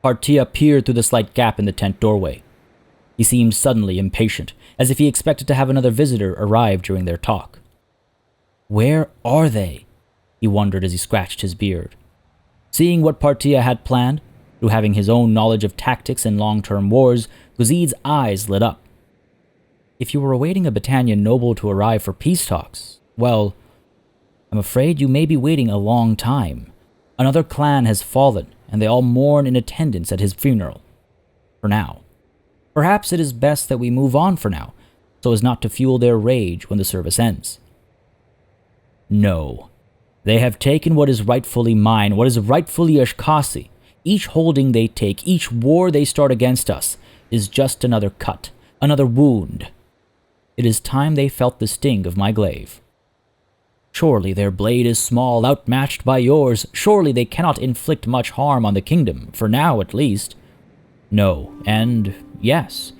Partia peered through the slight gap in the tent doorway. He seemed suddenly impatient, as if he expected to have another visitor arrive during their talk. Where are they? He wondered as he scratched his beard. Seeing what Partia had planned, through having his own knowledge of tactics and long-term wars, Guzid's eyes lit up. If you were awaiting a Battanian noble to arrive for peace talks, well, I'm afraid you may be waiting a long time. Another clan has fallen, and they all mourn in attendance at his funeral. For now. Perhaps it is best that we move on for now, so as not to fuel their rage when the service ends. No. They have taken what is rightfully mine, what is rightfully Ashkasi. Each holding they take, each war they start against us, is just another cut, another wound. It is time they felt the sting of my glaive. Surely their blade is small, outmatched by yours. Surely they cannot inflict much harm on the kingdom, for now at least. No, and yes.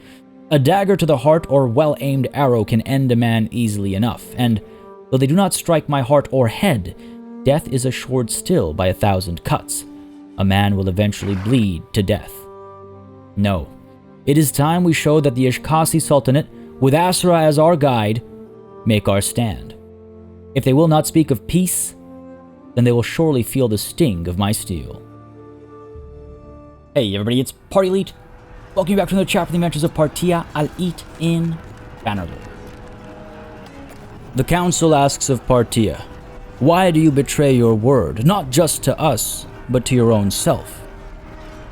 A dagger to the heart or well-aimed arrow can end a man easily enough, and though they do not strike my heart or head, death is assured still by 1,000 cuts. A man will eventually bleed to death. No, it is time we show that the Ashkasi Sultanate, with Aserai as our guide, make our stand. If they will not speak of peace, then they will surely feel the sting of my steel. Hey everybody, it's Party Elite. Welcome back to another chapter in the Adventures of Partia Al-Eat in Bannerlord. The council asks of Partia, why do you betray your word, not just to us, but to your own self?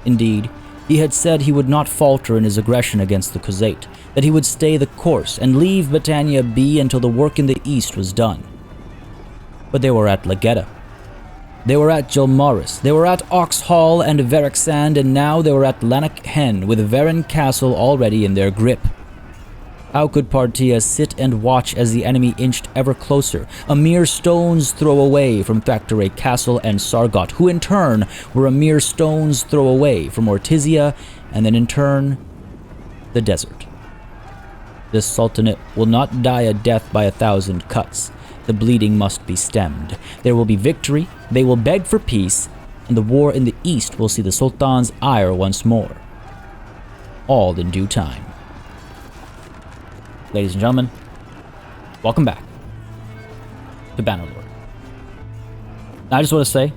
Indeed, he had said he would not falter in his aggression against the Khuzait, that he would stay the course and leave Battania be until the work in the east was done. But they were at Lagetta. They were at Jilmaris, they were at Oxhall and Verexand, and now they were at Lanark Hen with Varen Castle already in their grip. How could Partia sit and watch as the enemy inched ever closer, a mere stone's throw away from Thackeray Castle and Sargot, who in turn were a mere stone's throw away from Ortizia, and then in turn, the desert. This sultanate will not die a death by 1,000 cuts. The bleeding must be stemmed. There will be victory, they will beg for peace, and the war in the east will see the Sultan's ire once more. All in due time. Ladies and gentlemen, welcome back to Bannerlord. I just want to say,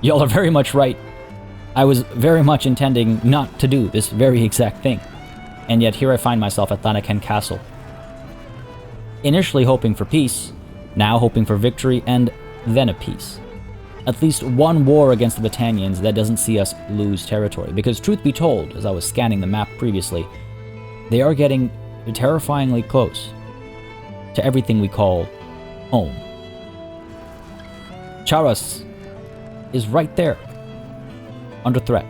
y'all are very much right. I was very much intending not to do this very exact thing, and yet here I find myself at Lanark Hen Castle. Initially hoping for peace, now hoping for victory, and then a peace. At least one war against the Battanians that doesn't see us lose territory, because truth be told, as I was scanning the map previously, they are getting terrifyingly close to everything we call home. Charas is right there, under threat.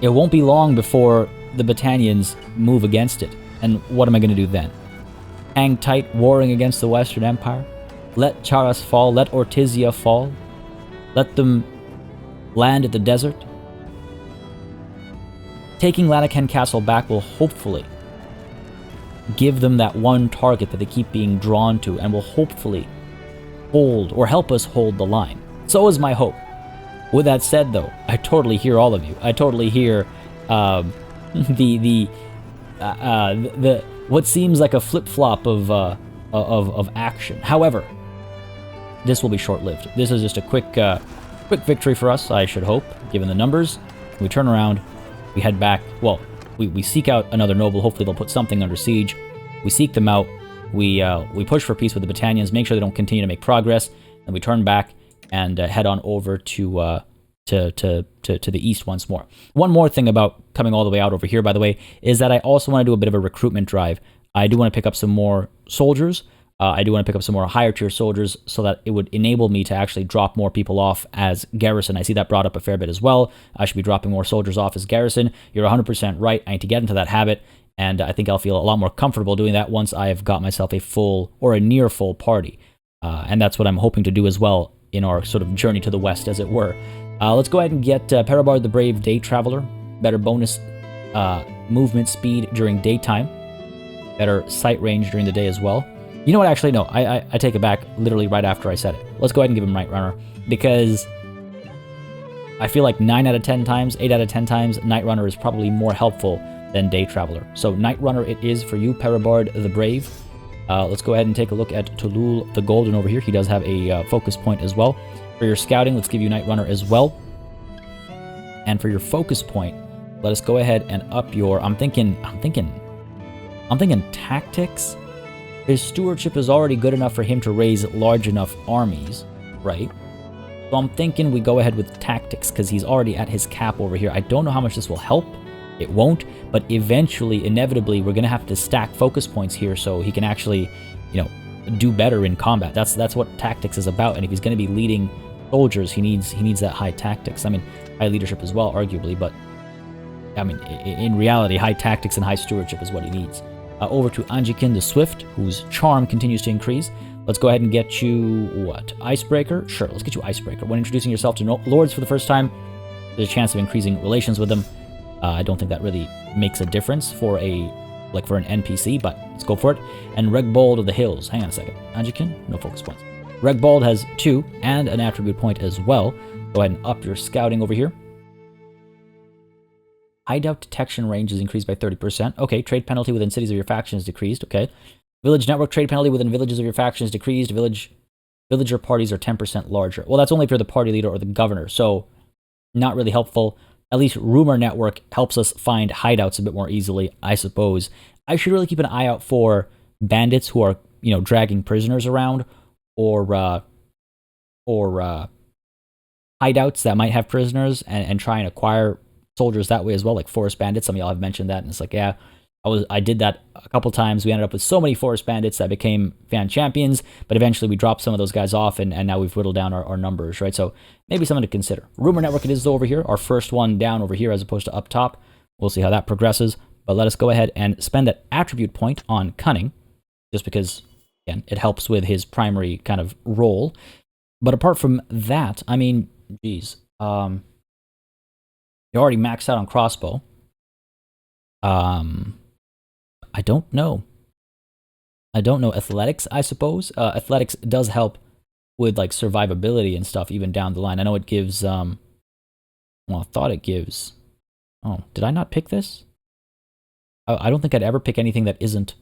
It won't be long before the Battanians move against it, and what am I going to do then? Hang tight, warring against the Western Empire? Let Charas fall, let Ortizia fall? Let them land at the desert? Taking Lanark Hen Castle back will hopefully give them that one target that they keep being drawn to, and will hopefully hold, or help us hold the line. So is my hope. With that said though, I totally hear all of you. I totally hear what seems like a flip-flop of action. However, this will be short-lived. This is just a quick victory for us, I should hope, given the numbers. We turn around, we head back. Well, we seek out another noble. Hopefully they'll put something under siege. We seek them out. We push for peace with the Battanians, make sure they don't continue to make progress, and we turn back and head on over to the east once more. One more thing about coming all the way out over here, by the way, is that I also want to do a bit of a recruitment drive. I do want to pick up some more soldiers. I do want to pick up some more higher tier soldiers so that it would enable me to actually drop more people off as garrison. I see that brought up a fair bit as well. I should be dropping more soldiers off as garrison. You're 100% right. I need to get into that habit, and I think I'll feel a lot more comfortable doing that once I've got myself a full or a near full party. And that's what I'm hoping to do as well in our sort of journey to the west, as it were. Let's go ahead and get Parabard the Brave Day Traveler. Better bonus movement speed during daytime. Better sight range during the day as well. You know what, actually, no, I take it back literally right after I said it. Let's go ahead and give him Right Runner, because I feel like 9 out of 10 times, 8 out of 10 times, Night Runner is probably more helpful than Day Traveler. So Night Runner it is for you, Peribard the Brave. Let's go ahead and take a look at Tulul the Golden over here. He does have a focus point as well. For your scouting, let's give you Night Runner as well. And for your focus point, let us go ahead and up your... I'm thinking tactics. His stewardship is already good enough for him to raise large enough armies, right? So I'm thinking we go ahead with tactics because he's already at his cap over here. I don't know how much this will help. It won't, but eventually, inevitably, we're going to have to stack focus points here so he can actually, you know, do better in combat. That's what tactics is about. And if he's going to be leading soldiers, he needs that high tactics. I mean, high leadership as well, arguably, but I mean, in reality, high tactics and high stewardship is what he needs. Over to Anjikin the Swift, whose charm continues to increase. Let's go ahead and get you, what, Icebreaker? Sure, let's get you Icebreaker. When introducing yourself to lords for the first time, there's a chance of increasing relations with them. I don't think that really makes a difference for an NPC, but let's go for it. And Regbold of the Hills. Hang on a second. Anjikin? No focus points. Regbold has 2 and an attribute point as well. Go ahead and up your scouting over here. Hideout detection range is increased by 30%. Okay, trade penalty within cities of your faction is decreased. Okay. Village network trade penalty within villages of your faction is decreased. Villager parties are 10% larger. Well, that's only if you're the party leader or the governor, so not really helpful. At least rumor network helps us find hideouts a bit more easily, I suppose. I should really keep an eye out for bandits who are, you know, dragging prisoners around, or hideouts that might have prisoners and try and acquire soldiers that way as well, like forest bandits. Some of y'all have mentioned that, and it's like, yeah, I did that a couple times. We ended up with so many forest bandits that became fan champions, but eventually we dropped some of those guys off, and now we've whittled down our numbers, right? So maybe something to consider. Rumor network it is over here, our first one down over here as opposed to up top. We'll see how that progresses, but let us go ahead and spend that attribute point on cunning, just because, again, it helps with his primary kind of role. But apart from that, I mean, geez, you're already maxed out on crossbow. I don't know. Athletics, I suppose. Athletics does help with like survivability and stuff even down the line. I know it gives, well, I thought it gives, oh, did I not pick this? I don't think I'd ever pick anything that isn't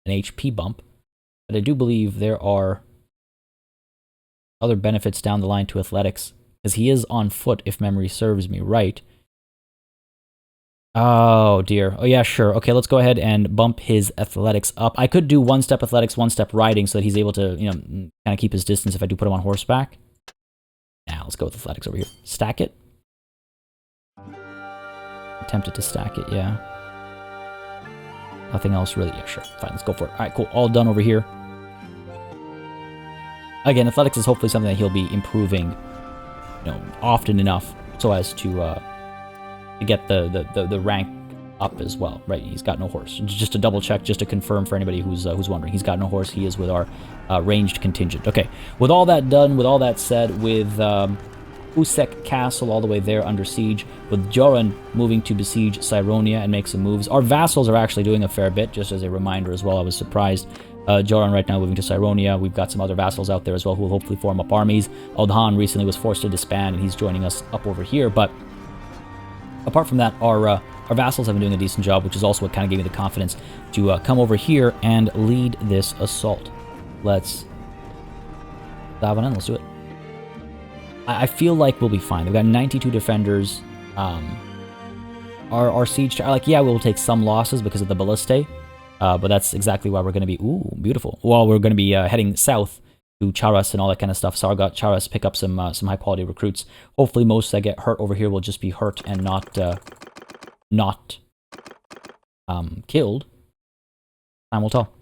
an HP bump, but I do believe there are other benefits down the line to athletics, because he is on foot if memory serves me right. Oh dear. Oh yeah, sure. Okay, let's go ahead and bump his athletics up. I could do 1-step athletics, 1-step riding, so that he's able to, you know, kind of keep his distance if I do put him on horseback. Now let's go with athletics over here. Stack it. Attempted to stack it, yeah. Nothing else really. Yeah, sure. Fine, let's go for it. All right, cool. All done over here. Again, athletics is hopefully something that he'll be improving, you know, often enough so as to get the rank up as well, right? He's got no horse. Just to double check, just to confirm for anybody who's wondering, he's got no horse. He is with our ranged contingent. Okay, with all that done, with all that said, with Usek Castle all the way there under siege, with Joran moving to besiege Cyronia and make some moves. Our vassals are actually doing a fair bit, just as a reminder as well. I was surprised. Joran right now moving to Cyronia. We've got some other vassals out there as well who will hopefully form up armies. Aldhan recently was forced to disband, and he's joining us up over here, but apart from that, our vassals have been doing a decent job, which is also what kind of gave me the confidence to come over here and lead this assault. Let's dive on in. Let's do it. I feel like we'll be fine. We've got 92 defenders. Our siege, like, yeah, we'll take some losses because of the ballistae, but that's exactly why we're going to be, ooh, beautiful. Well, we're going to be heading south to Charas and all that kind of stuff. Sargot, Charas, pick up some high-quality recruits. Hopefully most that get hurt over here will just be hurt and not killed. Time will tell.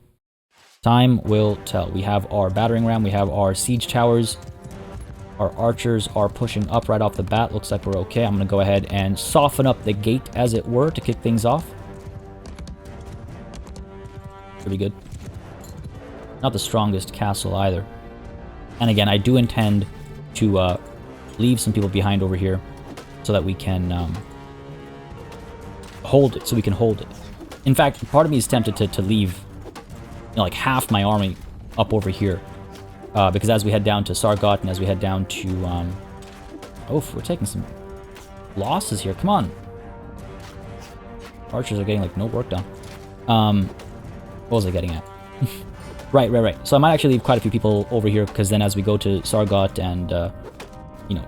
Time will tell. We have our battering ram. We have our siege towers. Our archers are pushing up right off the bat. Looks like we're okay. I'm going to go ahead and soften up the gate, as it were, to kick things off. Pretty good. Not the strongest castle either. And again, I do intend to leave some people behind over here so that we can hold it, In fact, part of me is tempted to leave, you know, like half my army up over here. Because as we head down to Sargot and as we head down to... oh, we're taking some losses here. Come on. Archers are getting, like, no work done. What was I getting at? Right. So I might actually leave quite a few people over here, because then as we go to Sargot and, you know,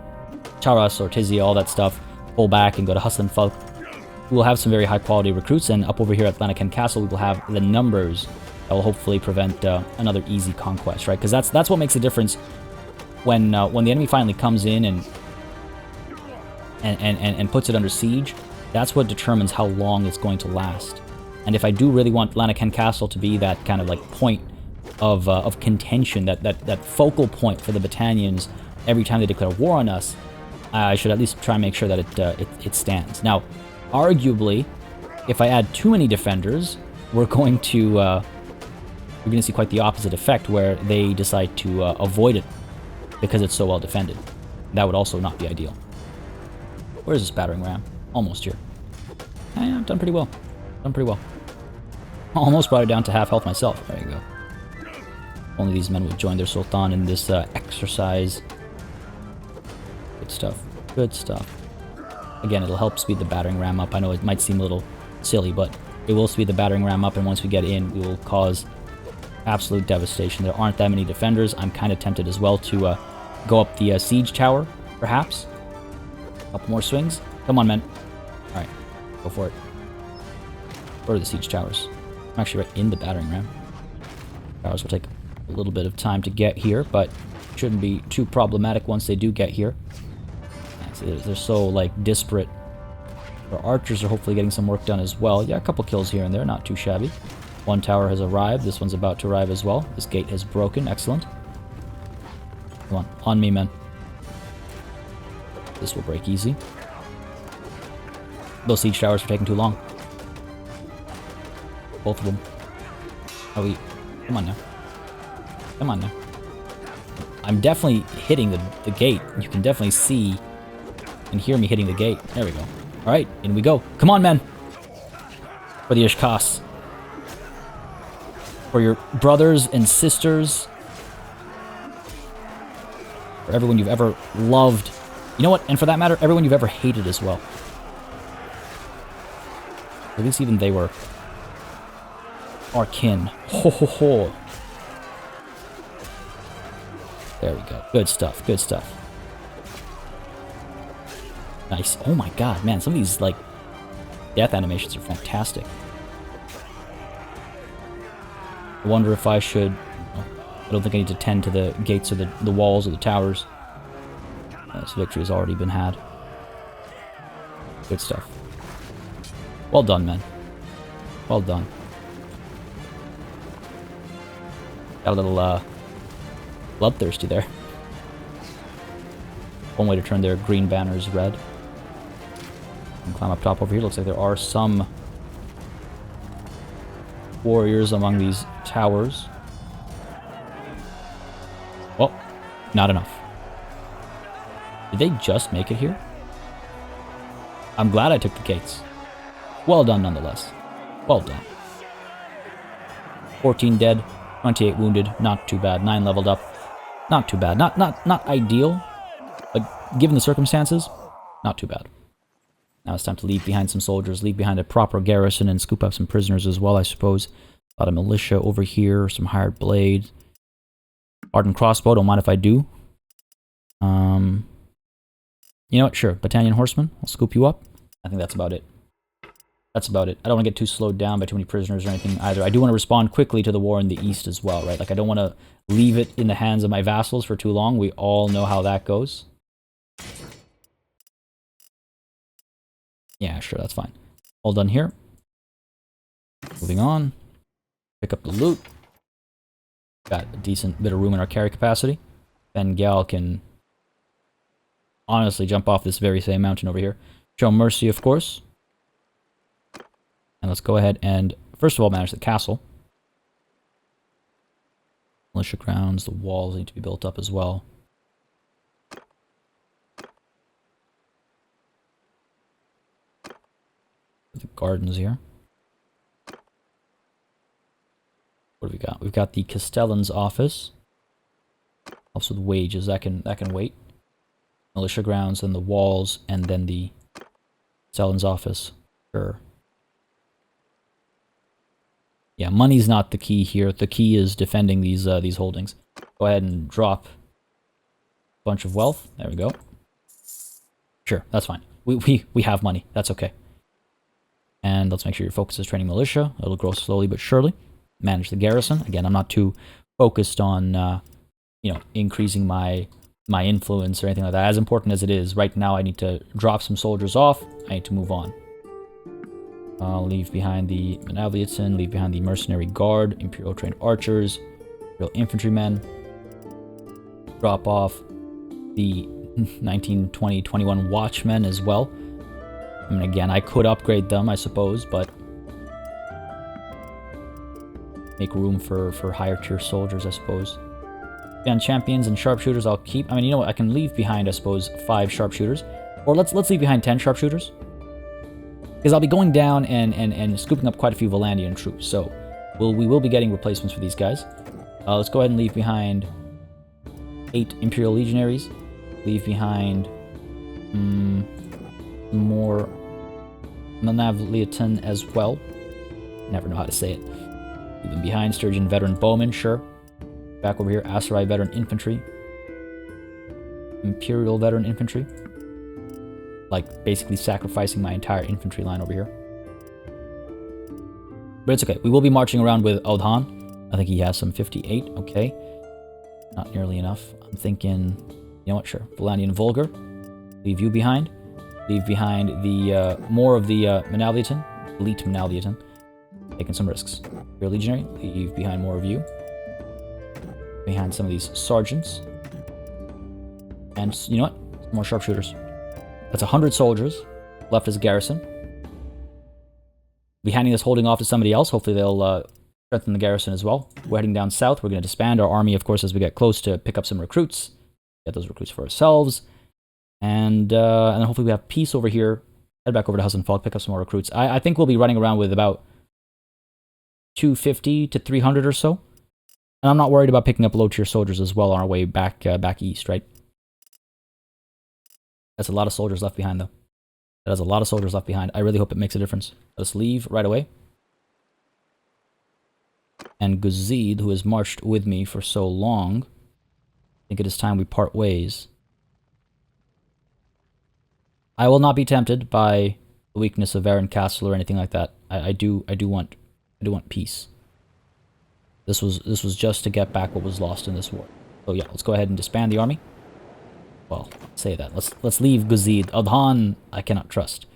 Charas or Tizia, all that stuff, pull back and go to Hustlin Folk, we will have some very high-quality recruits, and up over here at Lanaken Castle, we will have the numbers that will hopefully prevent another easy conquest, right? Because that's what makes a difference when the enemy finally comes in and puts it under siege. That's what determines how long it's going to last. And if I do really want Lanaken Castle to be that kind of like point of contention, that focal point for the Battanians every time they declare war on us, I should at least try and make sure that it stands. Now, arguably, if I add too many defenders, we're going to see quite the opposite effect, where they decide to avoid it because it's so well defended. That would also not be ideal. Where's this battering ram? Almost here. I've done pretty well. Almost brought it down to half health myself. There you go. Only these men would join their Sultan in this exercise. Good stuff. Again, it'll help speed the battering ram up. I know it might seem a little silly, but it will speed the battering ram up, and once we get in, we will cause absolute devastation. There aren't that many defenders. I'm kind of tempted as well to go up the siege tower, perhaps. A couple more swings. Come on, men. Alright, go for it. Where are the siege towers? I'm actually right in the battering ram. Towers will take a little bit of time to get here, but shouldn't be too problematic once they do get here. They're so, like, disparate. Our archers are hopefully getting some work done as well. Yeah, a couple kills here and there, not too shabby. One tower has arrived. This one's about to arrive as well. This gate has broken. Excellent. Come on me, men. This will break easy. Those siege towers are taking too long. Both of them. Come on now. I'm definitely hitting the gate. You can definitely see and hear me hitting the gate. There we go. Alright, in we go. Come on, men! For the Ishkas. For your brothers and sisters. For everyone you've ever loved. You know what? And for that matter, everyone you've ever hated as well. At least even they were our kin. Ho ho ho. There we go. Good stuff. Nice. Oh my god, man. Some of these, like, death animations are fantastic. I wonder if I should... I don't think I need to tend to the gates or the walls or the towers. This victory has already been had. Good stuff. Well done, men. Well done. Got a little, bloodthirsty there. One way to turn their green banners red. And climb up top over here. Looks like there are some warriors among these towers. Well, not enough. Did they just make it here? I'm glad I took the gates. Well done, nonetheless. Well done. 14 dead, 28 wounded. Not too bad. 9 leveled up. Not too bad. Not ideal, but given the circumstances, not too bad. Now it's time to leave behind some soldiers, leave behind a proper garrison, and scoop up some prisoners as well, I suppose. A lot of militia over here, some hired blades. Hardened crossbow, don't mind if I do. You know what? Sure. Battalion horsemen, I'll scoop you up. I think that's about it. I don't want to get too slowed down by too many prisoners or anything either. I do want to respond quickly to the war in the east as well, right? Like, I don't want to leave it in the hands of my vassals for too long. We all know how that goes. Yeah, sure, that's fine. All done here. Moving on. Pick up the loot. Got a decent bit of room in our carry capacity. Ben Gal can honestly jump off this very same mountain over here. Show mercy, of course. And let's go ahead and, first of all, manage the castle. Militia grounds, the walls need to be built up as well. The gardens here. What have we got? We've got the Castellan's office. Helps with wages. That can wait. Militia grounds, and the walls, and then the Sellen's office. Sure. Yeah, money's not the key here. The key is defending these holdings. Go ahead and drop a bunch of wealth. There we go. Sure, that's fine. We have money. That's okay. And let's make sure your focus is training militia. It'll grow slowly but surely. Manage the garrison. Again, I'm not too focused on, you know, increasing my influence or anything like that. As important as it is, right now I need to drop some soldiers off. I need to move on. I'll leave behind the Monopolist, leave behind the mercenary guard, imperial trained archers, imperial infantrymen. Drop off the 19, 20, 21 watchmen as well. I mean, again, I could upgrade them, I suppose, but make room for higher tier soldiers, I suppose. And champions and sharpshooters I'll keep. I mean, you know what? I can leave behind, I suppose, 5 sharpshooters. Or let's leave behind 10 sharpshooters. Because I'll be going down and scooping up quite a few Valandian troops. So we will be getting replacements for these guys. Let's go ahead and leave behind 8 Imperial Legionaries. Leave behind more Monopolist as well. Never know how to say it. Leave them behind. Sturgeon Veteran Bowmen, sure. Back over here, Aserai Veteran Infantry. Imperial Veteran Infantry. Like, basically sacrificing my entire infantry line over here. But it's okay. We will be marching around with Audhan. I think he has some 58. Okay. Not nearly enough. I'm thinking, you know what? Sure. Valandian Vulgar. Leave you behind. Leave behind the, more of the, Monopolist. Elite Monopolist. Taking some risks. Your Legionary. Leave behind more of you. Behind some of these sergeants. And, you know what? Some more sharpshooters. That's 100 soldiers left as a garrison. Be handing this holding off to somebody else. Hopefully they'll strengthen the garrison as well. We're heading down south. We're going to disband our army, of course, as we get close to pick up some recruits. Get those recruits for ourselves. And then hopefully we have peace over here. Head back over to Hussenfalk, pick up some more recruits. I think we'll be running around with about 250 to 300 or so. And I'm not worried about picking up low-tier soldiers as well on our way back east, right? That's a lot of soldiers left behind, though. That is a lot of soldiers left behind. I really hope it makes a difference. Let us leave right away. And Guzid, who has marched with me for so long, I think it is time we part ways. I will not be tempted by the weakness of Varen Castle or anything like that. I do want peace. This was just to get back what was lost in this war. So yeah, let's go ahead and disband the army. Well, say that. Let's leave Guzid. Audhan, I cannot trust.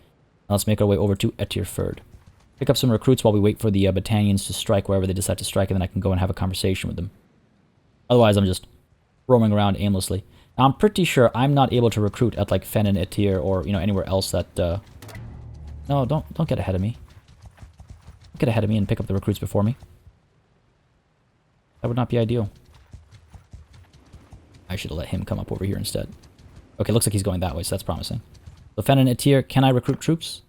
Now let's make our way over to Etirferd. Pick up some recruits while we wait for the battalions to strike wherever they decide to strike, and then I can go and have a conversation with them. Otherwise, I'm just roaming around aimlessly. Now, I'm pretty sure I'm not able to recruit at like Fen and Etir or, you know, anywhere else that... No, don't get ahead of me. Don't get ahead of me and pick up the recruits before me. That would not be ideal. I should have let him come up over here instead. Okay, looks like he's going that way, so that's promising. So Fen and Etir, can I recruit troops?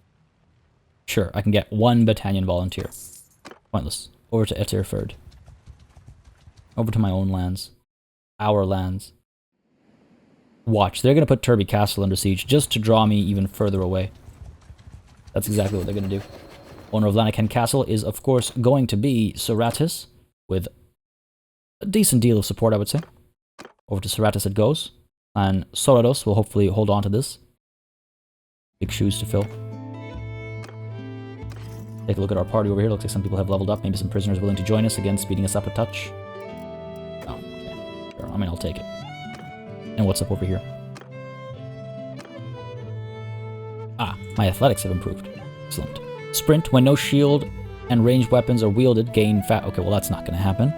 Sure, I can get 1 battalion volunteer. Pointless. Over to Etirferd. Over to my own lands. Our lands. Watch, they're going to put Turby Castle under siege just to draw me even further away. That's exactly what they're going to do. Owner of Lanaken Castle is, of course, going to be Seratis, with a decent deal of support, I would say. Over to Seratis it goes. And Sorados will hopefully hold on to this. Big shoes to fill. Take a look at our party over here. Looks like some people have leveled up. Maybe some prisoners willing to join us. Again, speeding us up a touch. Oh, okay. Sure. I mean, I'll take it. And what's up over here? Ah, my athletics have improved. Excellent. Sprint, when no shield and ranged weapons are wielded, gain fat. Okay, well, that's not going to happen.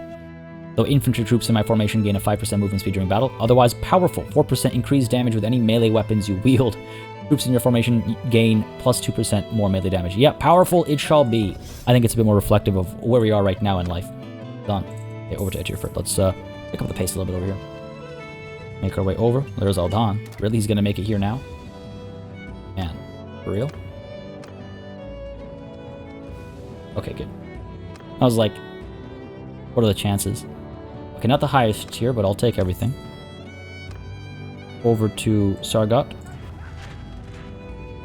Though infantry troops in my formation gain a 5% movement speed during battle. Otherwise, powerful. 4% increased damage with any melee weapons you wield. Troops in your formation gain plus 2% more melee damage. Yeah, powerful it shall be. I think it's a bit more reflective of where we are right now in life. Done. Okay, over to Etirferd. Let's pick up the pace a little bit over here. Make our way over. There's Audhan. Really, he's going to make it here now? Man, for real? Okay, good. I was like, what are the chances? Okay, not the highest tier, but I'll take everything. Over to Sargot.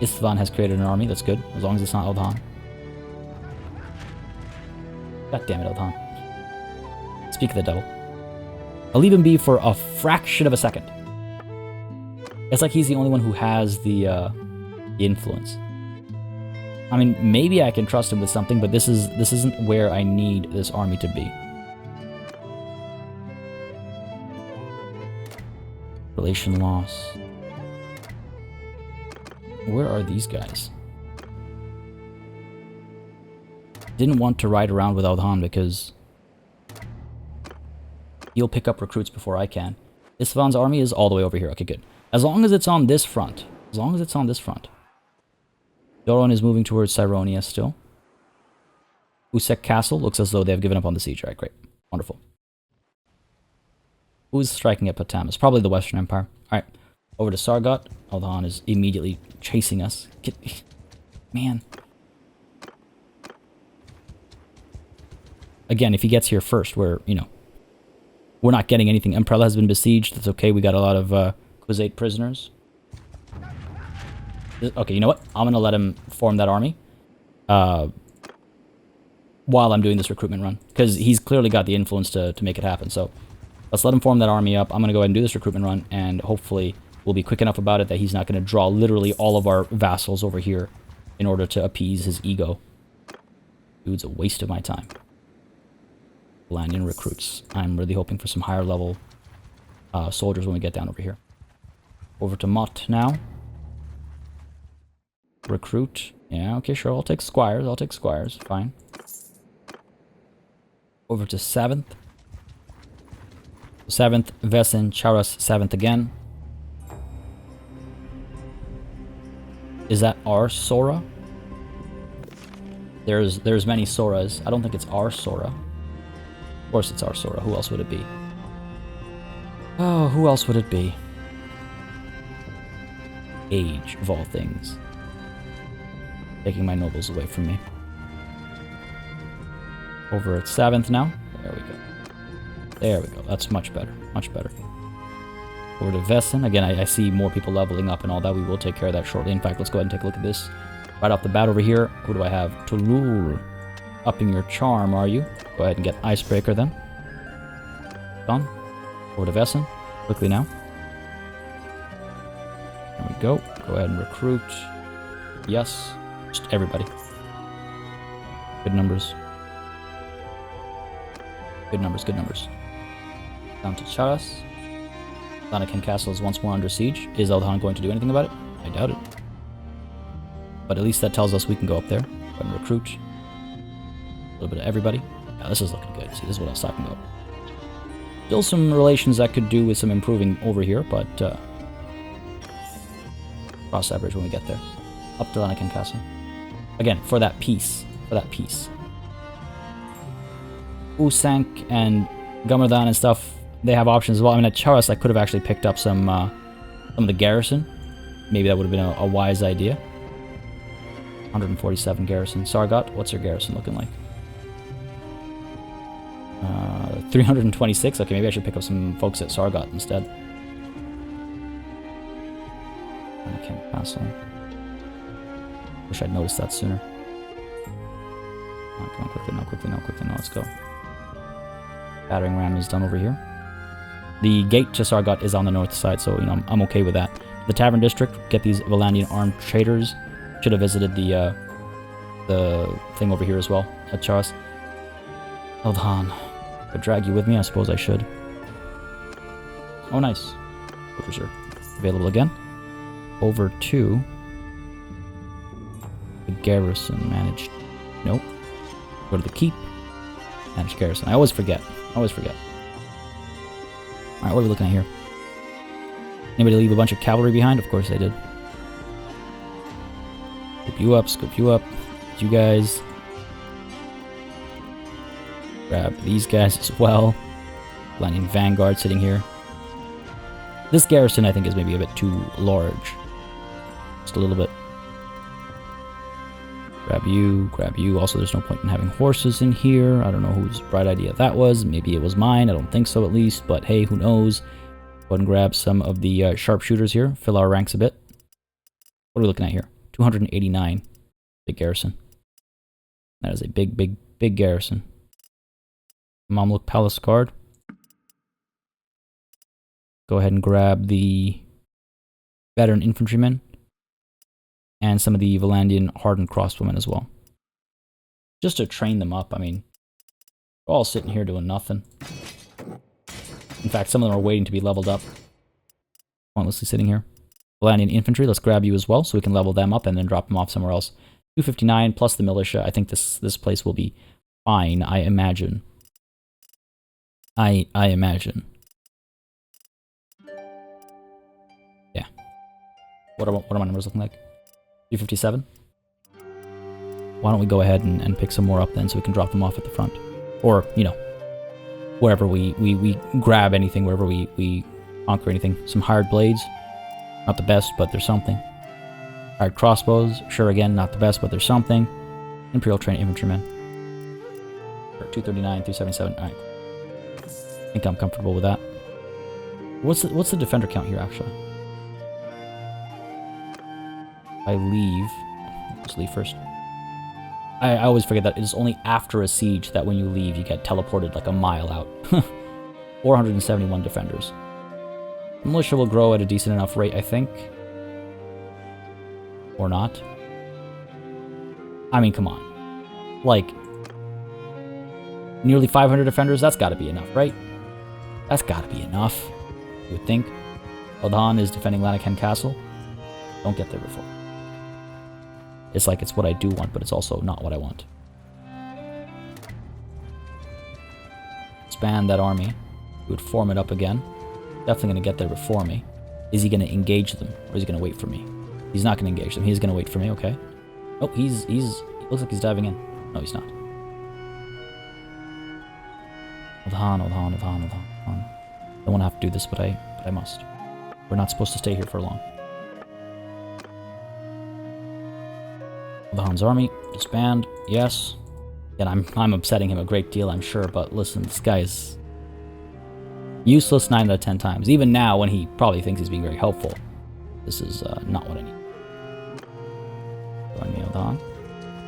Istvan has created an army. That's good, as long as it's not Eldhan. God damn it, Eldhan. Speak of the devil. I'll leave him be for a fraction of a second. It's like he's the only one who has the influence. I mean, maybe I can trust him with something, but this isn't where I need this army to be. Relation loss. Where are these guys? Didn't want to ride around with Eldhan because he'll pick up recruits before I can. Istvan's army is all the way over here. Okay, good. As long as it's on this front. As long as it's on this front. Doron is moving towards Cyronia still. Usek Castle looks as though they have given up on the siege. Right, great. Wonderful. Who's striking at Potamus? Probably the Western Empire. Alright. Over to Sargot. Eldhan is immediately chasing us. Man. Again, if he gets here first, we're not getting anything. Emprella has been besieged. That's okay. We got a lot of Khuzait prisoners. Okay, you know what? I'm going to let him form that army while I'm doing this recruitment run. Because he's clearly got the influence to make it happen. So let's let him form that army up. I'm going to go ahead and do this recruitment run. And hopefully we'll be quick enough about it that he's not going to draw literally all of our vassals over here in order to appease his ego. Dude's a waste of my time. Landian recruits. I'm really hoping for some higher level soldiers when we get down over here. Over to Mott now. Recruit. Yeah, okay, sure. I'll take squires. I'll take squires. Fine. Over to 7th. 7th, Vesin, Charas, 7th again. Is that our Sora? There's many Soras. I don't think it's our Sora. Of course it's our Sora. Who else would it be? Oh, who else would it be? Age, of all things. Taking my nobles away from me. Over at 7th now. There we go. There we go. That's much better. Much better. Over to Vesin. Again, I see more people leveling up and all that. We will take care of that shortly. In fact, let's go ahead and take a look at this. Right off the bat over here. Who do I have? Tulul. Upping your charm, are you? Go ahead and get Icebreaker then. Done. Over to Vesin. Quickly now. There we go. Go ahead and recruit. Yes. Just everybody. Good numbers. Good numbers, good numbers. Down to Charas. Lanaken Castle is once more under siege. Is Eldhan going to do anything about it? I doubt it. But at least that tells us we can go up there. Go ahead and recruit. A little bit of everybody. Yeah, this is looking good. See, this is what I was talking about. Still some relations that could do with some improving over here, but cross that bridge when we get there. Up to Lanaken Castle. Again, for that peace. For that peace. Usank and Gummerdan and stuff, they have options as well. I mean, at Charas, I could have actually picked up some of the garrison. Maybe that would have been a wise idea. 147 garrison. Sargot, what's your garrison looking like? 326. Okay, maybe I should pick up some folks at Sargot instead. Lanaken Castle. Wish I'd noticed that sooner. Come on, quickly, no, quickly, no, quickly, no, let's go. Battering ram is done over here. The gate to Sargot is on the north side, so, I'm okay with that. The Tavern District, get these Valandian armed traders. Should have visited the thing over here as well, at Charas. Eldhan. Could drag you with me, I suppose I should. Oh, nice. Overture. Available again. Over to the garrison. Managed. Nope. Go to the keep. Managed garrison. I always forget. Alright, what are we looking at here? Anybody leave a bunch of cavalry behind? Of course they did. Scoop you up, scoop you up. You guys. Grab these guys as well. Landing Vanguard sitting here. This garrison, I think, is maybe a bit too large. Just a little bit. Grab you, grab you. Also, there's no point in having horses in here. I don't know whose bright idea that was. Maybe it was mine. I don't think so, at least. But hey, who knows? Go ahead and grab some of the sharpshooters here. Fill our ranks a bit. What are we looking at here? 289. Big garrison. That is a big, big, big garrison. Mamluk Palace Guard. Go ahead and grab the veteran infantrymen and some of the Valandian hardened crossbowmen as well. Just to train them up. I mean, they're all sitting here doing nothing. In fact, some of them are waiting to be leveled up. Pointlessly sitting here. Valandian infantry, let's grab you as well so we can level them up and then drop them off somewhere else. 259 plus the militia. I think this place will be fine, I imagine. I imagine. Yeah. What are my numbers looking like? 357? Why don't we go ahead and pick some more up then so we can drop them off at the front. Or, you know, wherever we grab anything, wherever we conquer anything. Some hired blades. Not the best, but there's something. Hired crossbows. Sure, again, not the best, but there's something. Imperial trained infantrymen. 239, 377. Alright. I think I'm comfortable with that. What's the defender count here, actually? I leave. Just leave first. I always forget that it is only after a siege that when you leave, you get teleported like a mile out. 471 defenders. The militia will grow at a decent enough rate, I think. Or not. I mean, come on. Like, nearly 500 defenders? That's gotta be enough, right? That's gotta be enough, you would think. Odhan is defending Lanaken Castle. Don't get there before. It's like it's what I do want, but it's also not what I want. Expand that army. He would form it up again. Definitely going to get there before me. Is he going to engage them, or is he going to wait for me? He's not going to engage them. He's going to wait for me, okay. Oh, he looks like he's diving in. No, he's not. Odhan. I don't want to have to do this, but I must. We're not supposed to stay here for long. Odhan's army, disband, yes. And I'm upsetting him a great deal, I'm sure, but listen, this guy is useless 9 out of 10 times. Even now, when he probably thinks he's being very helpful, this is not what I need. Join me, Odhan.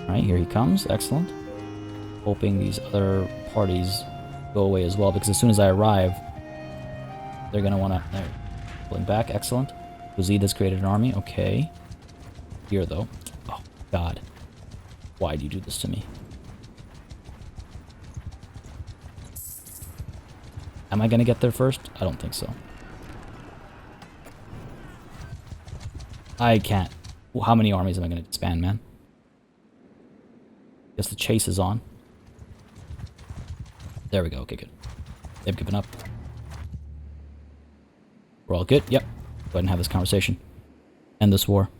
Alright, here he comes, excellent. Hoping these other parties go away as well, because as soon as I arrive, they're going to want to... There. Pulling back, excellent. Uzid has created an army, okay. Here, though. Oh, God. Why do you do this to me? Am I going to get there first? I don't think so. I can't. Well, how many armies am I going to disband, man? Guess the chase is on. There we go. Okay, good. They've given up. We're all good. Yep. Go ahead and have this conversation. End this war.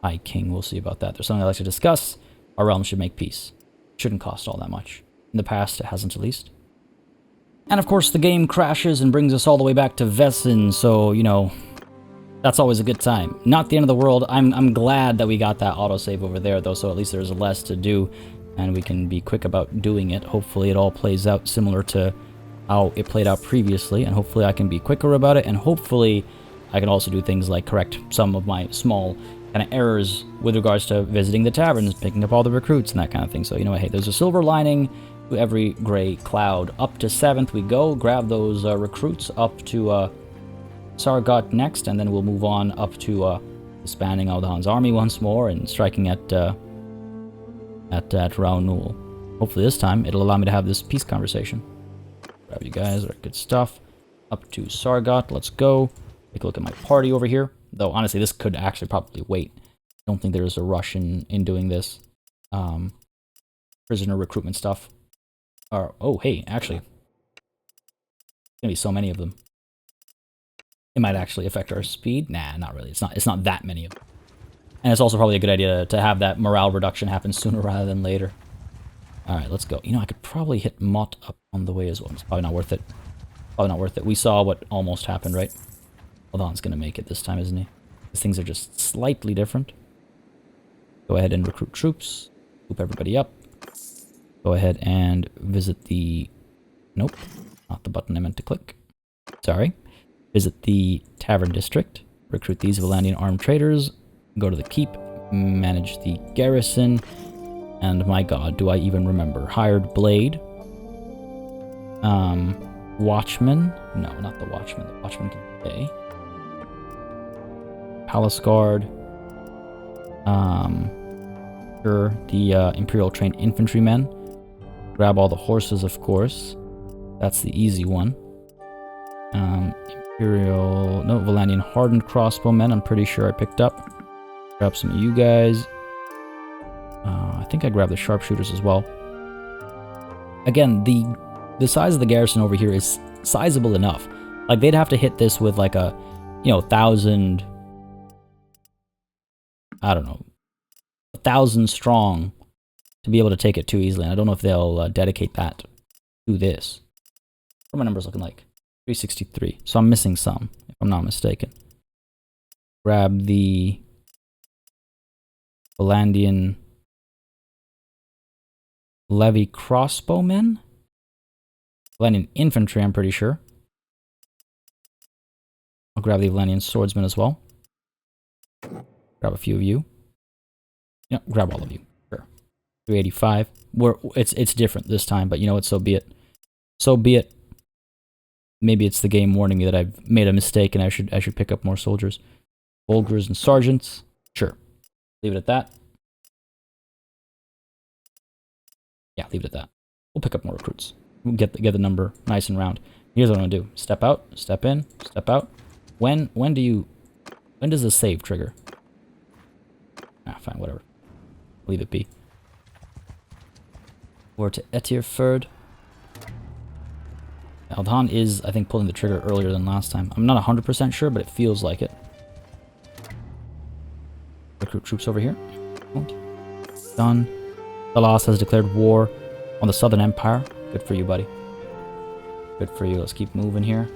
High King. We'll see about that. There's something I'd like to discuss. Our realm should make peace. Shouldn't cost all that much. In the past, it hasn't at least. And of course, the game crashes and brings us all the way back to Vessen, so, you know, that's always a good time. Not the end of the world. I'm glad that we got that autosave over there, though, so at least there's less to do, and we can be quick about doing it. Hopefully it all plays out similar to how it played out previously, and hopefully I can be quicker about it, and hopefully I can also do things like correct some of my small kind of errors with regards to visiting the taverns, picking up all the recruits, and that kind of thing. So, you know what, hey, there's a silver lining to every gray cloud. Up to 7th we go, grab those recruits up to Sargot next, and then we'll move on up to disbanding Aldahan's army once more and striking at Raunul. Hopefully this time it'll allow me to have this peace conversation. Grab you guys, good stuff. Up to Sargot, let's go. Take a look at my party over here. Though, honestly, this could actually probably wait. I don't think there's a rush in doing this. Prisoner recruitment stuff. Oh, hey, actually. There's gonna be so many of them. It might actually affect our speed. Nah, not really. It's not that many of them. And it's also probably a good idea to have that morale reduction happen sooner rather than later. Alright, let's go. You know, I could probably hit Mott up on the way as well. It's probably not worth it. Probably not worth it. We saw what almost happened, right? Aldahan's gonna make it this time, isn't he? These things are just slightly different. Go ahead and recruit troops. Swoop everybody up. Go ahead and visit the... Nope. Not the button I meant to click. Sorry. Visit the Tavern District. Recruit these Valandian armed traders. Go to the keep, manage the garrison, and my god, do I even remember? Hired blade. Watchman. No, not the watchman. The watchman can stay. Palace guard. Sure, the Imperial trained infantrymen. Grab all the horses, of course. That's the easy one. Imperial... No, Valandian hardened crossbowmen, I'm pretty sure I picked up. Grab some of you guys. I think I grabbed the sharpshooters as well. Again, the size of the garrison over here is sizable enough. Like, they'd have to hit this with like a, 1,000... I don't know. 1,000 strong to be able to take it too easily. And I don't know if they'll dedicate that to this. What are my numbers looking like? 363. So I'm missing some, if I'm not mistaken. Grab the Valandian Levy crossbowmen. Valandian infantry, I'm pretty sure. I'll grab the Valandian swordsmen as well. Grab a few of you. Yeah, grab all of you. Sure. 385. It's different this time, but you know what? So be it. So be it. Maybe it's the game warning me that I've made a mistake and I should pick up more soldiers. Bulgars and sergeants. Sure. Leave it at that. Yeah, leave it at that. We'll pick up more recruits. We'll get the number nice and round. Here's what I'm gonna do. Step out, step in, step out. When does the save trigger? Ah, fine, whatever. Leave it be. We're to Etirford. Aldhan is, I think, pulling the trigger earlier than last time. I'm not 100% sure, but it feels like it. Recruit troops over here. Done. Thalas has declared war on the Southern Empire. Good for you, buddy. Good for you. Let's keep moving here.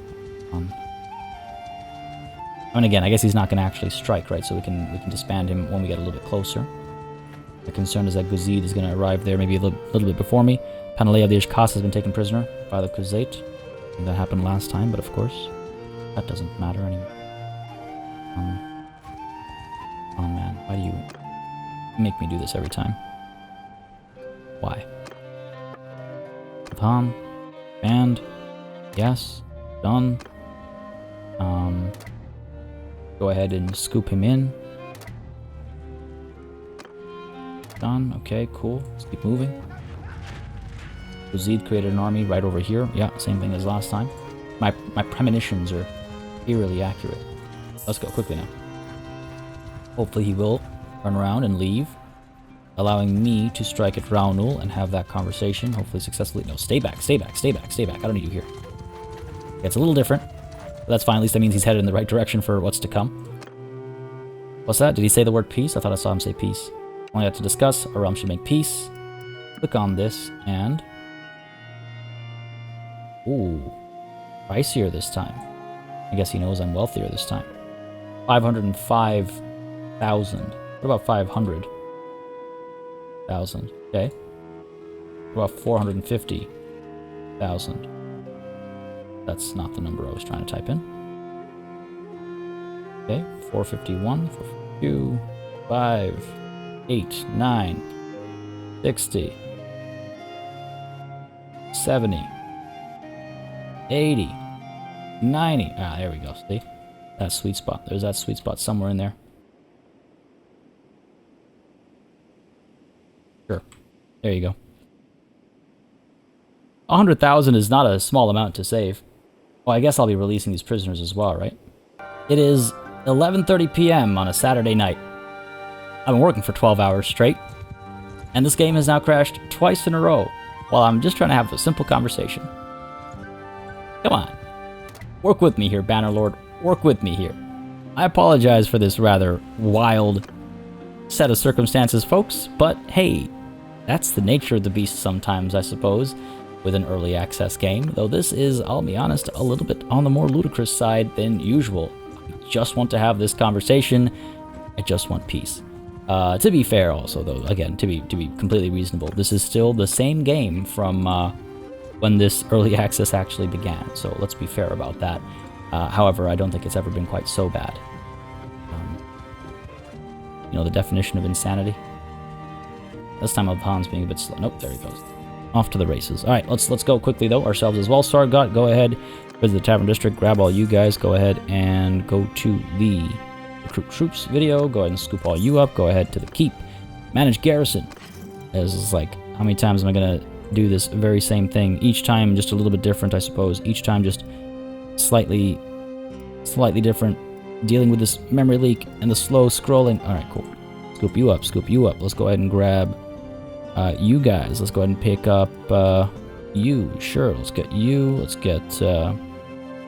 And again, I guess he's not going to actually strike, right? So we can disband him when we get a little bit closer. The concern is that Guzid is going to arrive there maybe a little bit before me. Panalea of the Ishkas has been taken prisoner by the Khuzait. I think that happened last time, but of course, that doesn't matter anymore. Oh man, why do you make me do this every time? Why? Tom, band, yes, done. Go ahead and scoop him in. Done. Okay, cool. Let's keep moving. Uzid created an army right over here. Yeah, same thing as last time. My premonitions are eerily accurate. Let's go quickly now. Hopefully he will turn around and leave, allowing me to strike at Raunul and have that conversation, hopefully successfully. No, stay back, stay back, stay back, stay back. I don't need you here. Okay, it's a little different, but that's fine. At least that means he's headed in the right direction for what's to come. What's that? Did he say the word peace? I thought I saw him say peace. Only have to discuss. A realm should make peace. Click on this and... Ooh. Pricier this time. I guess he knows I'm wealthier this time. 505,000. What about 500,000? Okay. What about 450,000? That's not the number I was trying to type in. Okay, 451, 452, 5, 8, 9, 60, 70, 80, 90. Ah, there we go. See? That sweet spot. There's that sweet spot somewhere in there. Sure. There you go. 100,000 is not a small amount to save. Well, I guess I'll be releasing these prisoners as well, right? It is 11:30 p.m. on a Saturday night. I've been working for 12 hours straight, and this game has now crashed twice in a row while I'm just trying to have a simple conversation. Come on. Work with me here, Bannerlord. Work with me here. I apologize for this rather wild set of circumstances, folks, but hey, that's the nature of the beast sometimes, I suppose, with an early access game, though this is, I'll be honest, a little bit on the more ludicrous side than usual. I just want to have this conversation. I just want peace. To be fair also, though, again, to be completely reasonable, this is still the same game from when this early access actually began, so let's be fair about that. However, I don't think it's ever been quite so bad. You know, the definition of insanity. This time Han's being a bit slow. Nope, there he goes. Off to the races. Alright, let's go quickly though, ourselves as well. Sargot, go ahead, visit the Tavern District, grab all you guys, go ahead and go to the Recruit Troops video, go ahead and scoop all you up, go ahead to the Keep, manage Garrison. This is like, how many times am I gonna do this very same thing? Each time just a little bit different, I suppose. Each time just slightly different, dealing with this memory leak and the slow scrolling. Alright, cool. Scoop you up, scoop you up. Let's go ahead and grab you guys. Let's go ahead and pick up you. Sure, let's get you. Let's get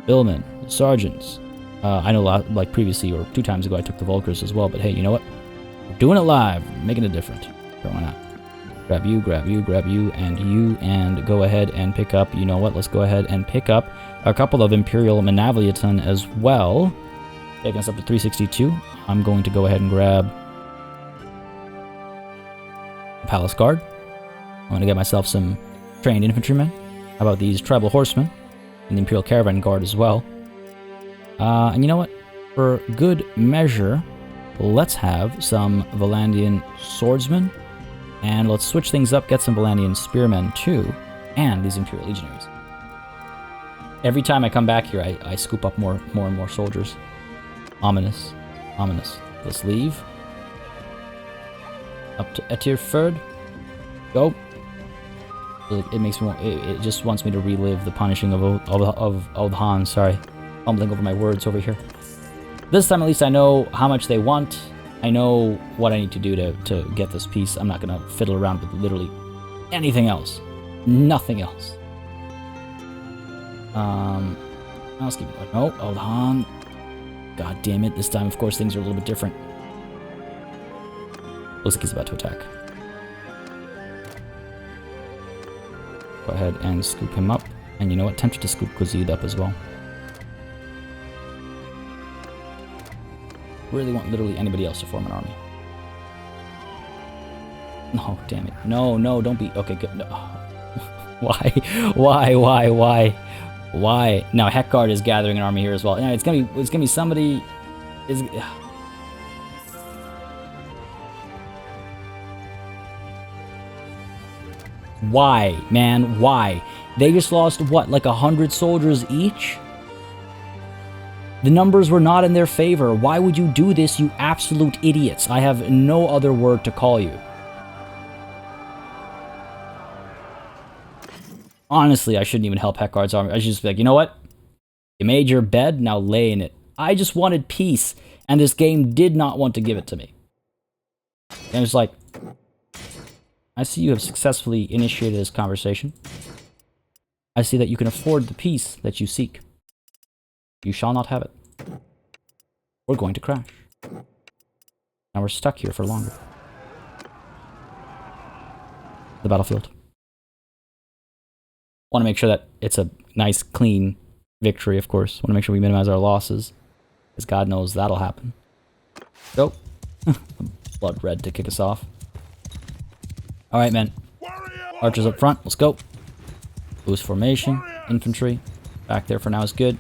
Billman, Sergeants. I know like previously or 2 times ago I took the Volkers as well, but hey, you know what? We're doing it live, making it different. Sure, why not? Grab you, grab you, grab you, and go ahead and pick up, you know what? Let's go ahead and pick up a couple of Imperial Manavliaton as well. Taking us up to 362. I'm going to go ahead and grab Palace Guard. I'm going to get myself some trained infantrymen. How about these tribal horsemen and the Imperial Caravan Guard as well? And you know what? For good measure, let's have some Valandian swordsmen. And let's switch things up, get some Valandian spearmen too, and these Imperial Legionaries. Every time I come back here, I scoop up more and more soldiers. Ominous. Ominous. Let's leave. Up to Etirford. Go. It makes me. It just wants me to relive the punishing of Oldhan. Sorry, fumbling over my words over here. This time, at least, I know how much they want. I know what I need to do to get this piece. I'm not gonna fiddle around with literally anything else. Nothing else. Let's keep going. Oh, Oldhan. God damn it! This time, of course, things are a little bit different. Looks like he's about to attack. Go ahead and scoop him up. And you know what? Tempted to scoop Kuzid up as well. Really want literally anybody else to form an army. No, damn it. No, no, don't be... Okay, good. No. Why? Why? Now, Heckguard is gathering an army here as well. Yeah, it's gonna be somebody... Why, man? Why? They just lost, what, like 100 soldiers each? The numbers were not in their favor. Why would you do this, you absolute idiots? I have no other word to call you. Honestly, I shouldn't even help Heckguard's army. I should just be like, you know what? You made your bed, now lay in it. I just wanted peace, and this game did not want to give it to me. And it's like... I see you have successfully initiated this conversation. I see that you can afford the peace that you seek. You shall not have it. We're going to crash. Now we're stuck here for longer. The battlefield. Want to make sure that it's a nice, clean victory, of course. Want to make sure we minimize our losses. Because God knows that'll happen. Go. Blood red to kick us off. Alright, men. Archers up front. Let's go. Boost formation. Infantry. Back there for now is good.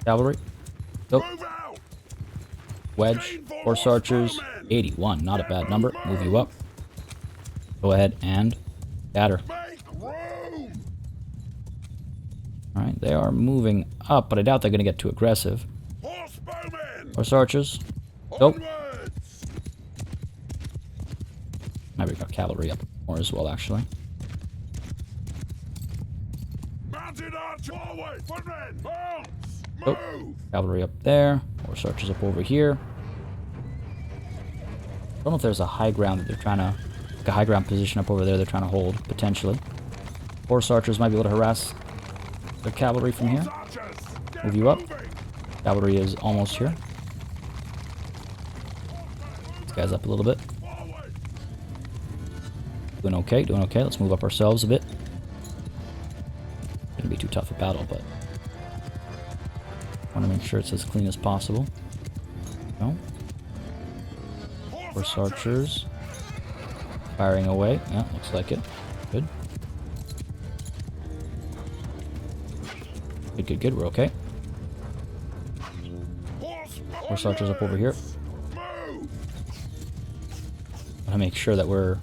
Cavalry. Go. Wedge. Horse archers. 81. Not a bad number. Move you up. Go ahead and scatter. Alright, they are moving up, but I doubt they're going to get too aggressive. Horse archers. Go. Now we got cavalry up more as well, actually. Oh, cavalry up there. Horse archers up over here. I don't know if there's a high ground that they're trying to... Like a high ground position up over there they're trying to hold, potentially. Horse archers might be able to harass their cavalry from here. Move you up. Cavalry is almost here. These guys up a little bit. Doing okay, doing okay. Let's move up ourselves a bit. Gonna be too tough a battle, but want to make sure it's as clean as possible. No. Horse archers firing away. Yeah, looks like it. Good. Good. We're okay. Horse archers up over here. Gotta make sure that we're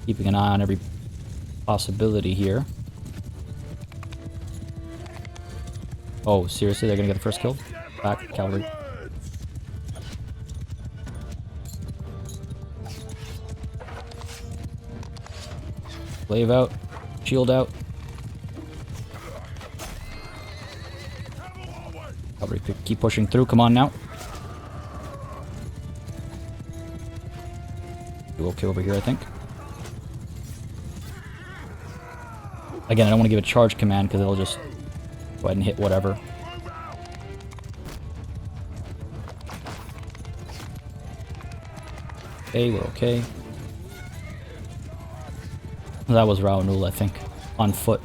keeping an eye on every possibility here. Oh, seriously? They're gonna get the first kill? Back, cavalry. Glaive out. Shield out. Cavalry, keep pushing through. Come on now. Do okay over here, I think. Again, I don't want to give a charge command because it'll just go ahead and hit whatever. Okay, we're okay. That was Raoul, I think. On foot.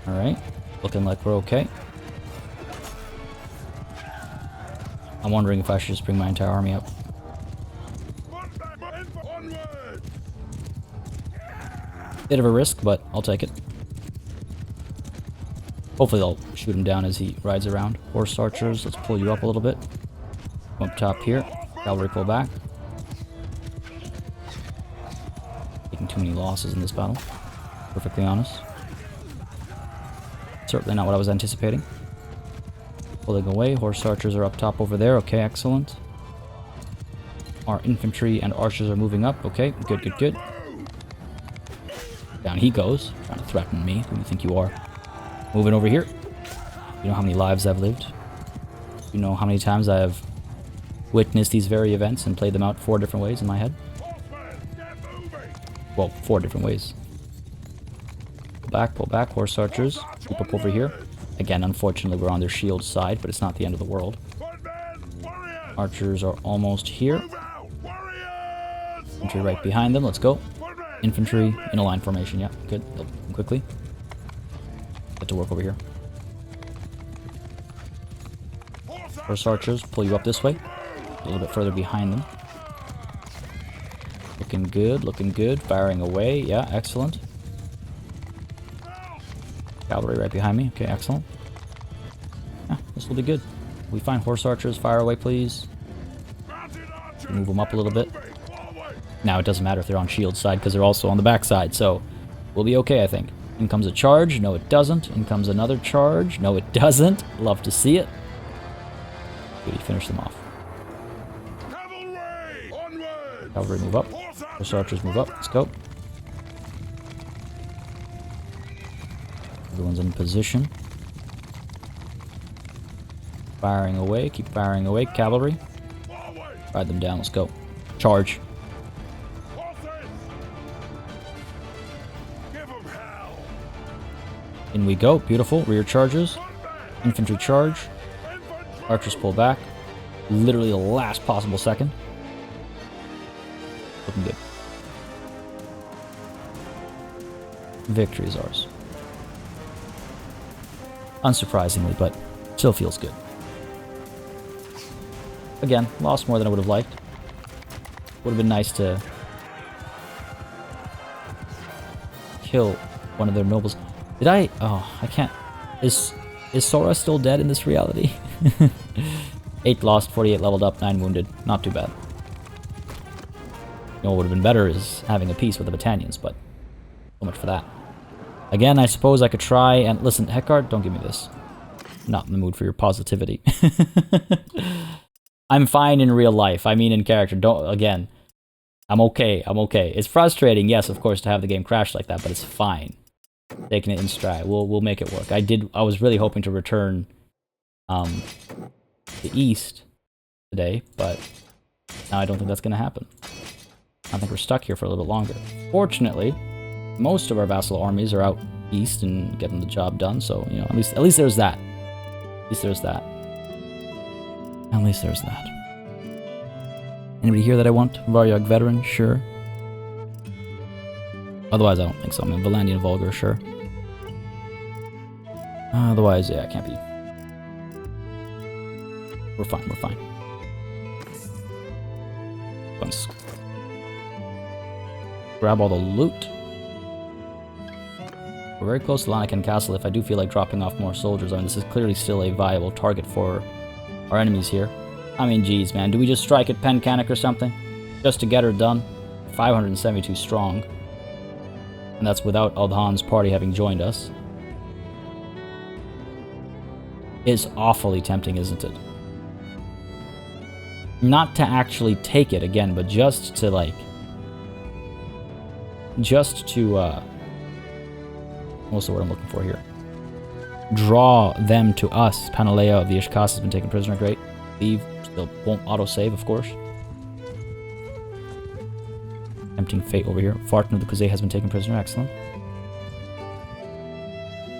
Alright. Looking like we're okay. I'm wondering if I should just bring my entire army up. Bit of a risk, but I'll take it. Hopefully they'll shoot him down as he rides around. Horse archers, let's pull you up a little bit. Come up top here. Cavalry pull back. Taking too many losses in this battle. Perfectly honest. Certainly not what I was anticipating. Pulling away. Horse archers are up top over there. Okay, excellent. Our infantry and archers are moving up. Okay, good, good, good. Down he goes. Trying to threaten me. Who do you think you are? Moving over here. You know how many lives I've lived? You know how many times I have witnessed these very events and played them out 4 different ways in my head? Well, 4 different ways. Pull back, horse archers. Keep up over here. Again, unfortunately, we're on their shield side, but it's not the end of the world. Archers are almost here. Infantry right behind them. Let's go. Infantry in a line formation. Yeah, good. They'll come quickly. Get to work over here. Horse archers, pull you up this way. A little bit further behind them. Looking good, looking good. Firing away. Yeah, excellent. Cavalry right behind me. Okay, excellent. Yeah, this will be good. We find horse archers. Fire away, please. Move them up a little bit. Now, it doesn't matter if they're on shield side because they're also on the back side, so we'll be okay, I think. In comes a charge. No, it doesn't. In comes another charge. No, it doesn't. Love to see it. Good, finish them off. Cavalry move up. Horse archers move up. Let's go. Everyone's in position. Firing away. Keep firing away. Cavalry. Ride them down. Let's go. Charge. In we go. Beautiful. Rear charges. Infantry charge. Archers pull back. Literally the last possible second. Looking good. Victory is ours. Unsurprisingly, but still feels good. Again, lost more than I would have liked. Would have been nice to kill one of their nobles. Did I? Oh, I can't. Is Sora still dead in this reality? 8 lost, 48 leveled up, 9 wounded. Not too bad. You know what would have been better is having a peace with the Battanians, but so much for that. Again, I suppose I could try and... Listen, Heckard, don't give me this. I'm not in the mood for your positivity. I'm fine in real life. I mean in character. Don't... Again, I'm okay. I'm okay. It's frustrating, yes, of course, to have the game crash like that, but it's fine. Taking it in stride. We'll make it work. I was really hoping to return the East today, but now I don't think that's going to happen. I think we're stuck here for a little bit longer. Fortunately, most of our vassal armies are out east and getting the job done, so, you know, at least there's that. At least there's that. At least there's that. Anybody here that I want? Varyag veteran? Sure. Otherwise, I don't think so. I mean, Valandian Vulgar, sure. Otherwise, yeah, it can't be. We're fine, we're fine. Let's grab all the loot. We're very close to Lanaken Castle if I do feel like dropping off more soldiers. I mean, this is clearly still a viable target for our enemies here. I mean, geez, man. Do we just strike at Pencanic or something? Just to get her done? 572 strong. And that's without Aldhan's party having joined us. It's awfully tempting, isn't it? Not to actually take it again, but just to, like... Just to, what's the word I'm looking for here? Draw them to us. Panalea of the Ishkas has been taken prisoner. Great. Leave. Still won't autosave, of course. Tempting fate over here. Farton of the Kuzay has been taken prisoner. Excellent.